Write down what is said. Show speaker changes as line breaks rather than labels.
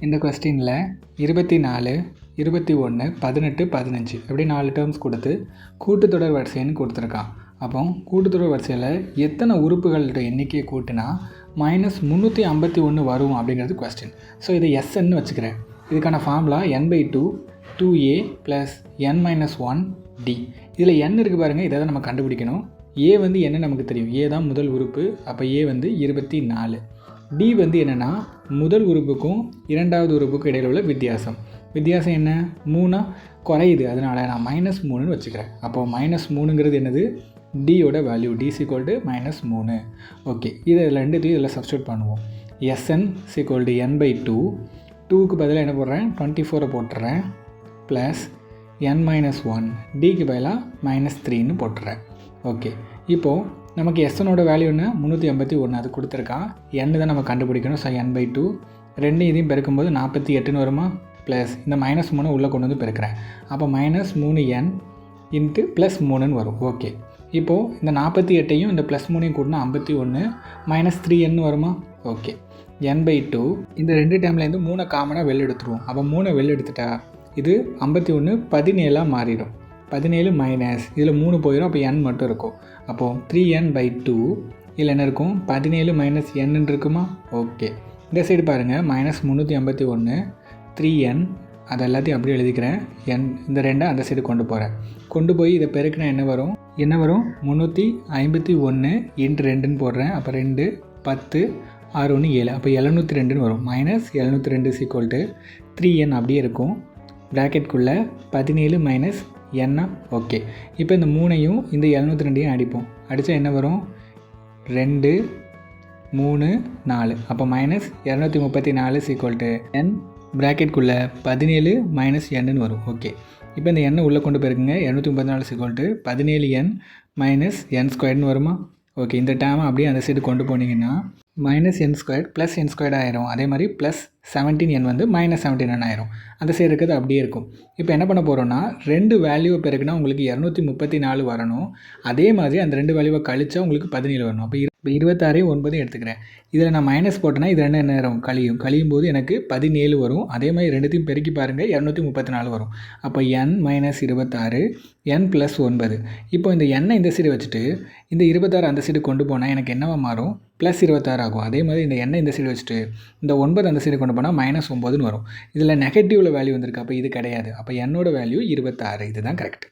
இந்த கொஸ்டினில் 24, 21, 18, 15 இப்படி 4 டேர்ம்ஸ் கொடுத்து கூட்டுத்தொடர் வரிசைன்னு கொடுத்துருக்கான். அப்போ கூட்டுத்தொடர் வரிசையில் எத்தனை உறுப்புகளோட எண்ணிக்கையை கூட்டினா -351 வரும் அப்படிங்கிறது கொஸ்டின். ஸோ இதை எஸ்ன்னு வச்சுக்கிறேன். இதுக்கான formula n/2 2a + n - 1d. இதில் n இருக்குது பாருங்கள், இதை தான் நம்ம கண்டுபிடிக்கணும். a வந்து என்ன நமக்கு தெரியும், a தான் முதல் உறுப்பு, அப்போ a வந்து 24. d வந்து என்னென்னா முதல் உறுப்புக்கும் இரண்டாவது உறுப்புக்கும் இடையில் உள்ள வித்தியாசம் என்ன, 3 குறையுது, அதனால் நான் -3ன்னு வச்சுக்கிறேன். அப்போது -3ங்கிறது என்னது, டியோட வேல்யூ, d = -3. ஓகே, இதில் ரெண்டுத்தையும் இதில் சப்ஸ்டியூட் பண்ணுவோம். Sn = n/2, 2க்கு பதிலாக என்ன போடுறேன், 24 போட்டுறேன், ப்ளஸ் n - 1, டிக்கு பதிலாக -3ன்னு போட்டுறேன். ஓகே, இப்போது நமக்கு எஸ்எனோட வேல்யூ என்ன, 351 அது கொடுத்துருக்கான். n தான் நம்ம கண்டுபிடிக்கணும். ஸோ n/2 ரெண்டு இதையும் பெருக்கும்போது 48ன்னு வருமா, ப்ளஸ் இந்த -3 உள்ளே கொண்டு வந்து பெருக்கிறேன். அப்போ -3n இன்ட்டு +3ன்னு வரும். ஓகே, இப்போது இந்த 48ஐயும் இந்த +3ஐயும் கூட்டினா 51, -3n வருமா. ஓகே, n/2 இந்த ரெண்டு டைம்லேருந்து 3 காமனாக வெளில எடுத்துருவோம். அப்போ 3 வெளில எடுத்துட்டா இது 51 17ஆக மாறிடும். 17 மைனஸ் இதில் 3 போயிடும், அப்போ n மட்டும் இருக்கும். அப்போது 3n/2 இதில் என்ன இருக்கும், 17 - n இருக்குமா. ஓகே, இந்த சைடு பாருங்கள், -351 3n, அது எல்லாத்தையும் அப்படியே எழுதிக்கிறேன். n இந்த ரெண்டை அந்த சைடு கொண்டு போய் இதை பெருக்கினா என்ன வரும் 351 × 2ன்னு போடுறேன். அப்போ 2 10 6 1 7, அப்போ 702ன்னு வரும். -702 = 3n அப்படியே இருக்கும். ப்ராக்கெட்குள்ளே 17 - n. ஓகே, இப்போ இந்த 3ஐயும் இந்த 702ஐயும் அடிப்போம். அடித்தா என்ன வரும், 2 3 4, அப்போ -234 = n ப்ராக்கெட்குள்ளே 17 - nன்னு வரும். ஓகே, இப்போ இந்த எண்ணை உள்ளே கொண்டு போயிருக்குங்க. 234 = 17n - n² வருமா. ஓகே, இந்த டேமை அப்படியே அந்த சைடு கொண்டு போனீங்கன்னா -n² + n² ஆயிரும். அதே மாதிரி +17n வந்து -17n ஆயிரும். அந்த சைடு இருக்கிறது அப்படியே இருக்கும். இப்போ என்ன பண்ண போகிறோன்னா, 2 வேல்யூவை பெருக்குனா உங்களுக்கு 234 வரணும். அதே மாதிரி அந்த 2 வேல்யூவை கழிச்சா உங்களுக்கு 17 வரணும். அப்போ 26 9 எடுத்துக்கிறேன். இதில் நான் மைனஸ் போட்டேன்னா இது ரெண்டு என்ன நேரம் கழியும் போது எனக்கு 17 வரும். அதே மாதிரி ரெண்டுத்தையும் பெருக்கி பாருங்கள், 234 வரும். அப்போ n - 26 n + 9. இப்போ இந்த எண்ணை இந்த சைடு வச்சுட்டு இந்த 26 அந்த சைடு கொண்டு போனால் எனக்கு என்னவா மாறும், +26 ஆகும். அதே மாதிரி இந்த எண்ணை இந்த சைடு வச்சுட்டு இந்த 9 அந்த சைடு கொண்டு போனால் -9ன்னு வரும். இதில் நெகட்டிவில் வேல்யூ வந்திருக்கு, அப்போ இது கிடையாது. அப்போ என்னோட வேல்யூ 26, இதுதான் கரெக்ட்.